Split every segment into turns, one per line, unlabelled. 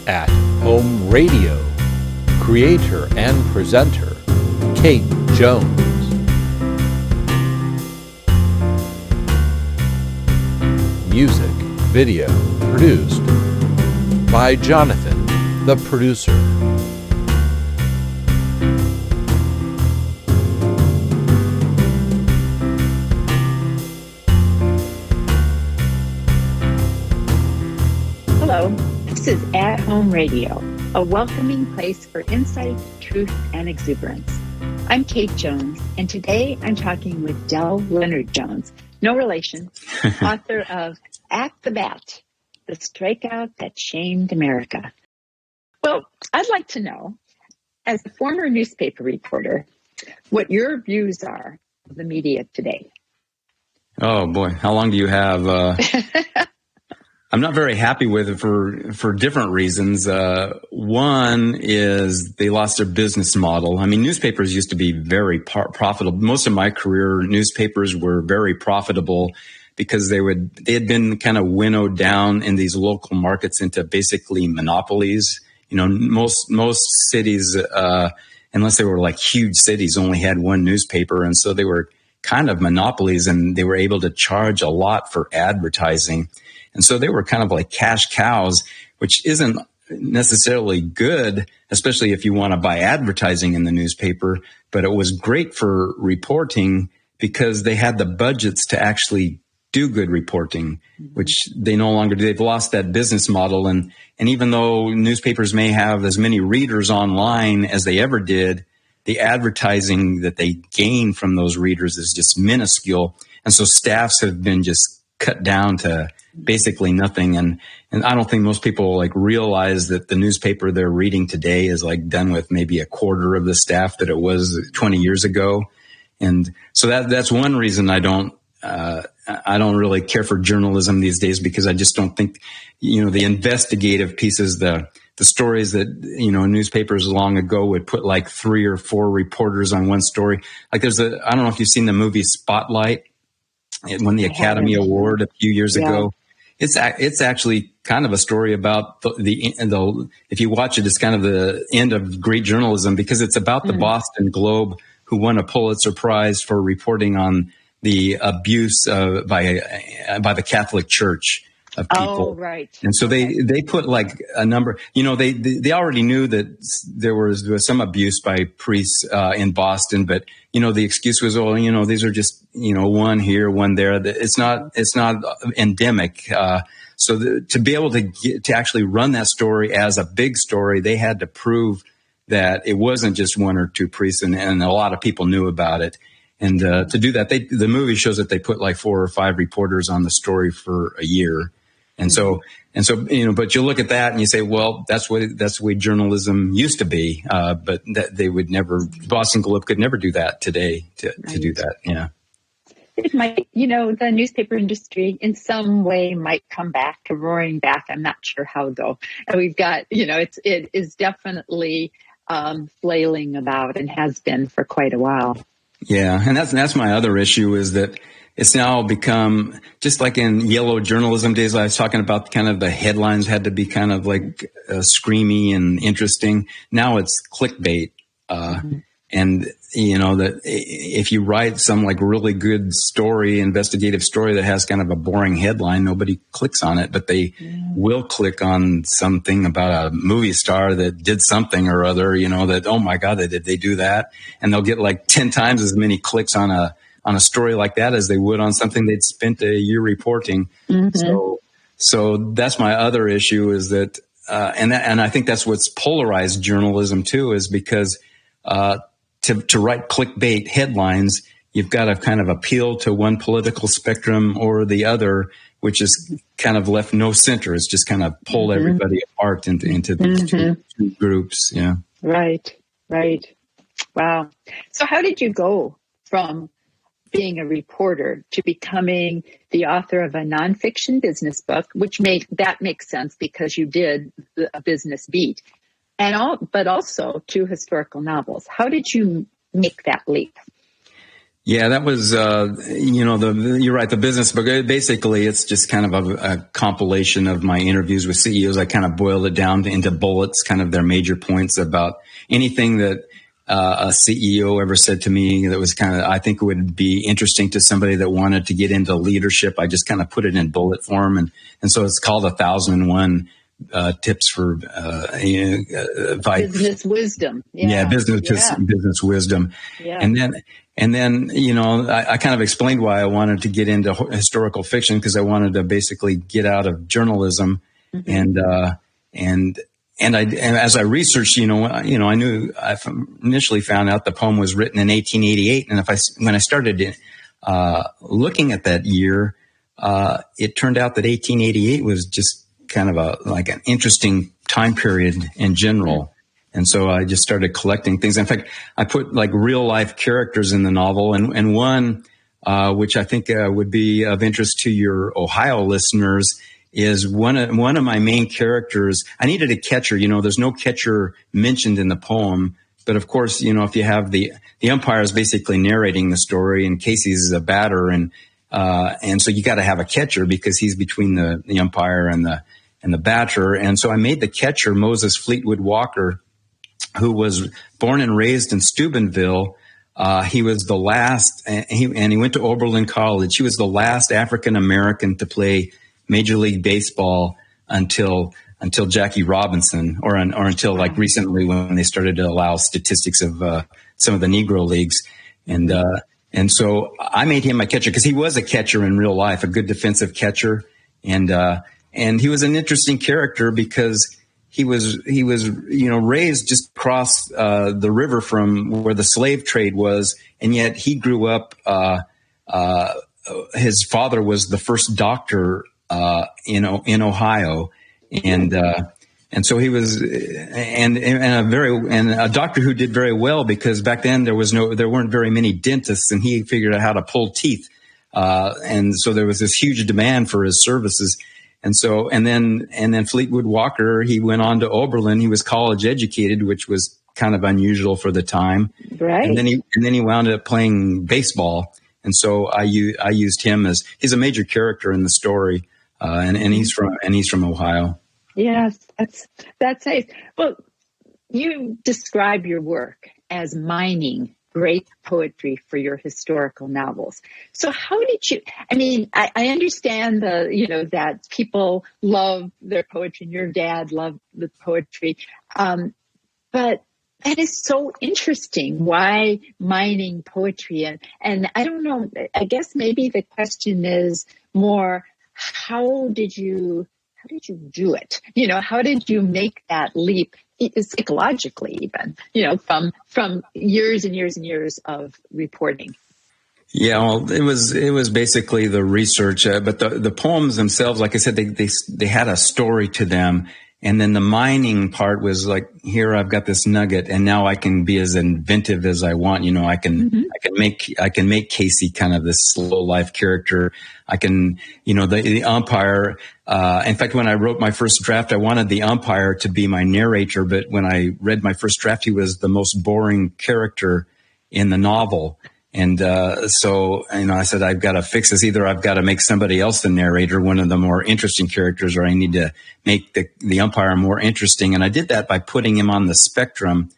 at Home Radio. Creator and presenter, Kate Jones. Music, video, produced by Jonathan, the producer.
Hello, this is At Home Radio, a welcoming place for insight, truth, and exuberance. I'm Kate Jones, and today I'm talking with Leonard Jones, no relation, author of At the Bat, the Strikeout That Shamed America. Well, I'd like to know, as a former newspaper reporter, what your views are of the media today.
Oh boy, how long do you have? I'm not very happy with it for different reasons. One is they lost their business model. I mean, newspapers used to be very profitable. Most of my career, newspapers were very profitable because they had been kind of winnowed down in these local markets into basically monopolies. You know, most cities, unless they were like huge cities, only had one newspaper, and so they were kind of monopolies, and they were able to charge a lot for advertising. And so they were kind of like cash cows, which isn't necessarily good, especially if you want to buy advertising in the newspaper. But it was great for reporting because they had the budgets to actually do good reporting, which they no longer do. They've lost that business model. And even though newspapers may have as many readers online as they ever did, the advertising that they gain from those readers is just minuscule. And so staffs have been just cut down to basically nothing. And I don't think most people like realize that the newspaper they're reading today is like done with maybe a quarter of the staff that it was 20 years ago. And so that's one reason I don't really care for journalism these days, because I just don't think, the investigative pieces, the stories that, newspapers long ago would put like 3 or 4 reporters on one story. Like I don't know if you've seen the movie Spotlight. It won the Academy Award a few years ago. It's actually kind of a story about the if you watch it, it's kind of the end of great journalism, because it's about the Boston Globe, who won a Pulitzer Prize for reporting on the abuse by the Catholic Church of people.
Oh, right.
And so they put like a number, they already knew that there was some abuse by priests in Boston, but the excuse was, these are just, one here, one there. It's not endemic. So to be able to actually run that story as a big story, they had to prove that it wasn't just 1 or 2 priests, and a lot of people knew about it. And to do that, the movie shows that they put like 4 or 5 reporters on the story for a year. And so, but you look at that and you say, well, that's the way journalism used to be. But they would never, Boston Globe could never do that today to do that. Yeah.
It might, the newspaper industry in some way might come back, roaring back. I'm not sure how though. And we've got, it is definitely flailing about and has been for quite a while.
Yeah. And that's my other issue, is that it's now become just like in yellow journalism days. I was talking about kind of the headlines had to be kind of like screamy and interesting. Now it's clickbait. And that if you write some like really good story, investigative story that has kind of a boring headline, nobody clicks on it, but they will click on something about a movie star that did something or other, that, oh my God, did they do that? And they'll get like 10 times as many clicks on a story like that as they would on something they'd spent a year reporting. So that's my other issue, is that, and I think that's what's polarized journalism too, is because, to write clickbait headlines, you've got to kind of appeal to one political spectrum or the other, which is kind of left no center. It's just kind of pulled everybody apart into these two groups. Yeah.
Right. Wow. So how did you go from being a reporter to becoming the author of a nonfiction business book, which makes sense because you did a business beat, but also 2 historical novels? How did you make that leap?
Yeah, that was, you're right, the business book. Basically, it's just kind of a compilation of my interviews with CEOs. I kind of boiled it down into bullets, kind of their major points about anything that a CEO ever said to me that was kind of, I think would be interesting to somebody that wanted to get into leadership. I just kind of put it in bullet form. And so it's called 1001 tips for
business wisdom.
Business wisdom.
Yeah.
And then, I kind of explained why I wanted to get into historical fiction, because I wanted to basically get out of journalism. And as I researched, I knew I initially found out the poem was written in 1888. And when I started looking at that year, it turned out that 1888 was just kind of like an interesting time period in general. And so I just started collecting things. In fact, I put like real life characters in the novel, and one, which I think would be of interest to your Ohio listeners, is one of my main characters. I needed a catcher. There's no catcher mentioned in the poem, but of course, if you have the umpire is basically narrating the story, and Casey's a batter, and so you got to have a catcher because he's between the umpire and the batter. And so I made the catcher Moses Fleetwood Walker, who was born and raised in Steubenville. He was the last, and he went to Oberlin College. He was the last African American to play Major League Baseball until Jackie Robinson, or until like recently when they started to allow statistics of some of the Negro leagues. And so I made him my catcher because he was a catcher in real life, a good defensive catcher, and he was an interesting character because he was raised just across the river from where the slave trade was, and yet he grew up. His father was the first doctor in Ohio, and so he was and a doctor who did very well, because back then there weren't very many dentists, and he figured out how to pull teeth, and so there was this huge demand for his services. And then Fleetwood Walker, he went on to Oberlin. He was college educated, which was kind of unusual for the time.
Right.
And then he wound up playing baseball. And so I used him he's a major character in the story. And he's from Ohio.
Yes, that's nice. Well, you describe your work as mining great poetry for your historical novels. So how did you, I understand that people love their poetry, and your dad loved the poetry. But that is so interesting. Why mining poetry? And I don't know, I guess maybe the question is more, how did you do it? How did you make that leap? Psychologically, even, from years and years and years of reporting.
Yeah, well, it was basically the research, but the poems themselves, like I said, they had a story to them, and then the mining part was like, here I've got this nugget, and now I can be as inventive as I want. I can make Casey kind of this slow life character. I can, the umpire. In fact, when I wrote my first draft, I wanted the umpire to be my narrator, but when I read my first draft, he was the most boring character in the novel. And so I said, I've got to fix this. Either I've got to make somebody else the narrator, one of the more interesting characters, or I need to make the umpire more interesting. And I did that by putting him on the spectrum,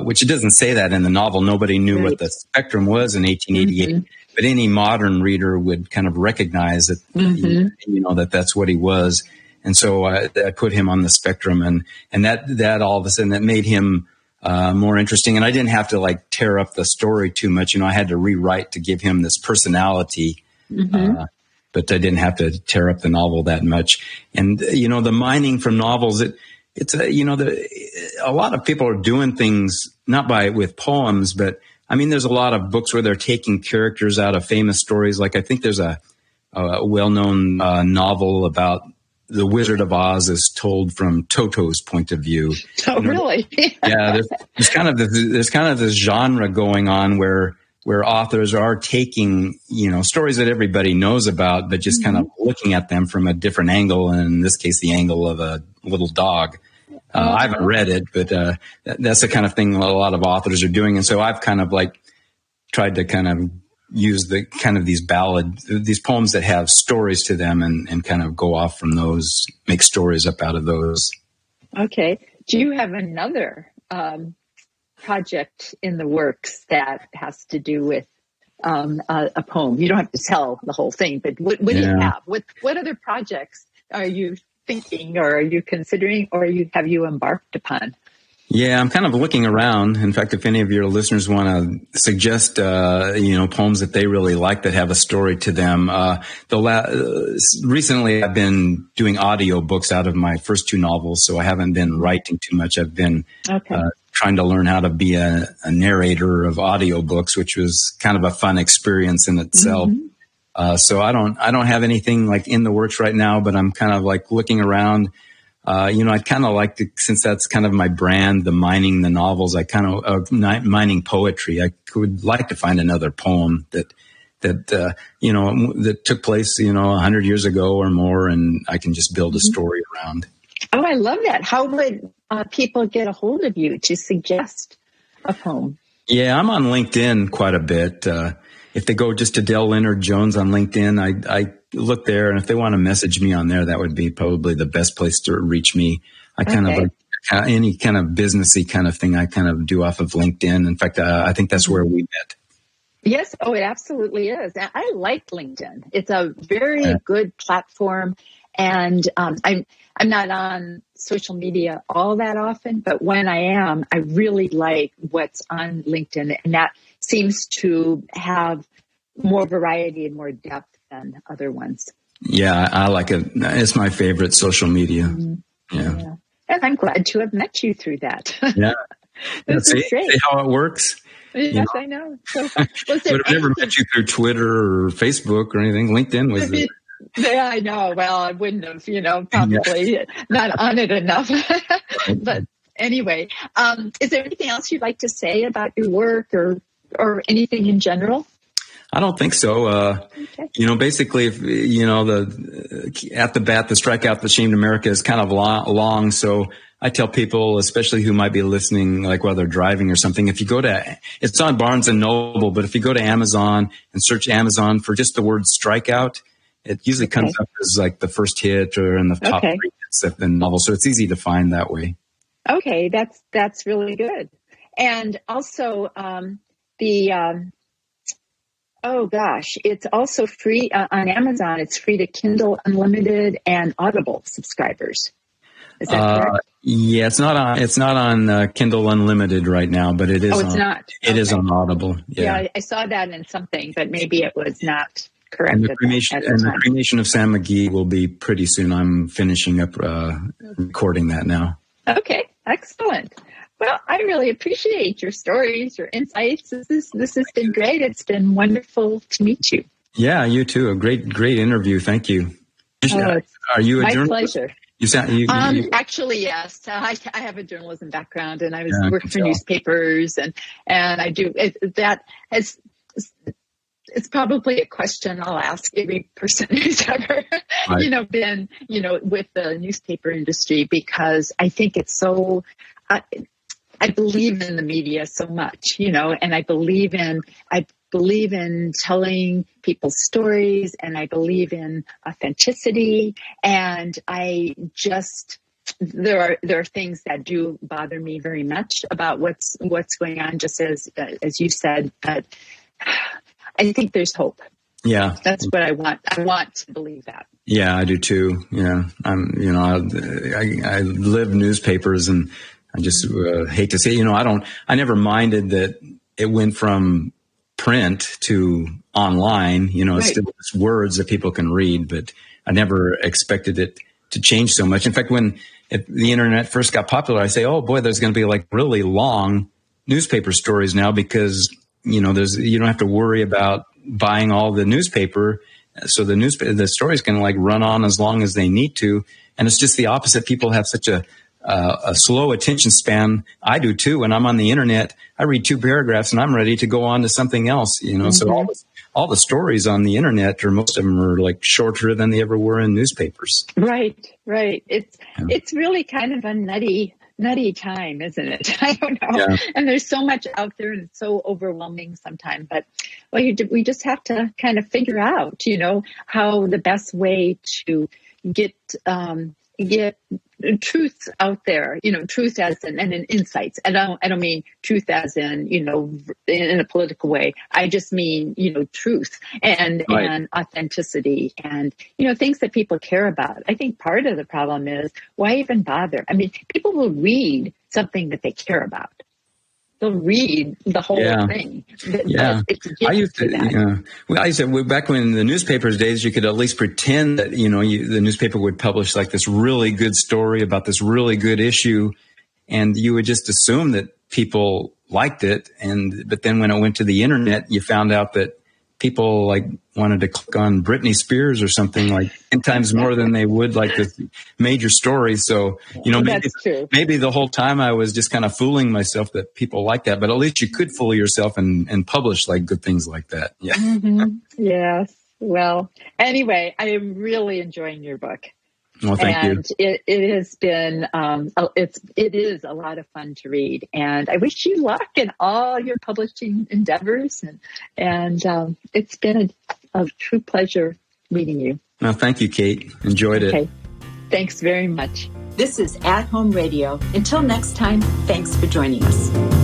which it doesn't say that in the novel. Nobody knew what the spectrum was in 1888. Mm-hmm. But any modern reader would kind of recognize that, that that's what he was. And so I put him on the spectrum, and that all of a sudden that made him more interesting. And I didn't have to like tear up the story too much. I had to rewrite to give him this personality, but I didn't have to tear up the novel that much. And, the mining from novels, it's a lot of people are doing things not with poems, but there's a lot of books where they're taking characters out of famous stories. Like I think there's a well-known novel about the Wizard of Oz is told from Toto's point of view.
Oh, really?
Yeah, there's kind of this genre going on where authors are taking stories that everybody knows about, but just kind of looking at them from a different angle. And in this case, the angle of a little dog. I haven't read it, but that's the kind of thing a lot of authors are doing. And so I've kind of like tried to kind of use the kind of these poems that have stories to them and kind of go off from those, make stories up out of those.
Okay. Do you have another project in the works that has to do with a poem? You don't have to tell the whole thing, but what do you have? What other projects are you thinking, or are you considering, or have you embarked upon?
Yeah, I'm kind of looking around. In fact, if any of your listeners want to suggest, poems that they really like that have a story to them, recently I've been doing audio books out of my first two novels, so I haven't been writing too much. I've been trying to learn how to be a narrator of audio books, which was kind of a fun experience in itself. Mm-hmm. So I don't have anything like in the works right now, but I'm kind of like looking around. I'd kind of like to, since that's kind of my brand, the novels, mining poetry. I would like to find another poem that took place, 100 years ago or more, and I can just build a story around.
Oh, I love that. How would people get a hold of you to suggest a poem?
Yeah, I'm on LinkedIn quite a bit. If they go just to Del Leonard Jones on LinkedIn, I look there, and if they want to message me on there, that would be probably the best place to reach me. I kind of like any kind of businessy kind of thing I kind of do off of LinkedIn. In fact, I think that's where we met.
Yes. Oh, it absolutely is. I like LinkedIn. It's a very good platform. And I'm not on social media all that often, but when I am, I really like what's on LinkedIn. And that seems to have more variety and more depth than other ones. Yeah,
I like it. It's my favorite social media. Mm-hmm. Yeah.
And I'm glad to have met you through that.
Yeah.
This is great.
See how it works?
Yes, I know. So,
would have never met you through Twitter or Facebook or anything. LinkedIn was it.
Yeah, I know. Well, I wouldn't have, probably not on it enough. But anyway, is there anything else you'd like to say about your work or anything in general?
I don't think so. Basically, if, at the bat, the Strikeout That Shamed America is kind of long. So I tell people, especially who might be listening, like while they're driving or something, if you go to, it's on Barnes and Noble, but if you go to Amazon and search Amazon for just the word Strikeout, it usually comes up as like the first hit or in the top 3 hits of the novel. So it's easy to find that way.
Okay. That's really good. And also, it's also free on Amazon. It's free to Kindle Unlimited and Audible subscribers. Is that correct?
Yeah, it's not on Kindle Unlimited right now, but it is.
Oh, it's not.
It is on Audible.
Yeah, I saw that in something, but maybe it was not correct.
And the Cremation of Sam McGee will be pretty soon. I'm finishing up recording that now.
Okay, excellent. Well, I really appreciate your stories, your insights. This has been great. It's been wonderful to meet you.
Yeah, you too. A great interview. Thank you. Are you a journalist?
My pleasure. Actually, yes. I have a journalism background, and I was working for newspapers, and I do it's probably a question I'll ask every person who's ever, been, with the newspaper industry, because I think it's so. I believe in the media so much, and I believe in telling people's stories, and I believe in authenticity. And there are things that do bother me very much about what's going on, just as you said, but I think there's hope.
Yeah.
That's what I want. I want to believe that.
Yeah, I do too. Yeah. I live newspapers, and I just hate to say, I never minded that it went from print to online, it's still just words that people can read, but I never expected it to change so much. In fact, when the internet first got popular, I say, oh boy, there's going to be like really long newspaper stories now, because, you don't have to worry about buying all the newspaper. So the stories can like run on as long as they need to. And it's just the opposite. People have such a slow attention span. I do too. When I'm on the internet, I read 2 paragraphs and I'm ready to go on to something else, Mm-hmm. So all the stories on the internet, or most of them, are like shorter than they ever were in newspapers.
Right. It's really kind of a nutty nutty time, isn't it? I don't know.
Yeah.
And there's so much out there, and it's so overwhelming sometimes. But we just have to kind of figure out, how the best way to get truth out there, truth as in insights. And I don't mean truth as in, in a political way. I just mean, truth and authenticity and, things that people care about. I think part of the problem is why even bother? I mean, people will read something that they care about. They'll read the whole thing.
Yeah. I used to, back when in the newspapers days, you could at least pretend that, the newspaper would publish like this really good story about this really good issue. And you would just assume that people liked it. But then when it went to the internet, you found out that people like wanted to click on Britney Spears or something like 10 times more than they would like this major story. So, maybe the whole time I was just kind of fooling myself that people like that, but at least you could fool yourself and publish like good things like that. Yeah.
Mm-hmm. Yes. Well, anyway, I am really enjoying your book.
Well, thank you.
It has been, it is a lot of fun to read, and I wish you luck in all your publishing endeavors. And it's been a true pleasure meeting you.
Well, thank you, Kate. Enjoyed it.
Okay. Thanks very much. This is At Home Radio. Until next time, thanks for joining us.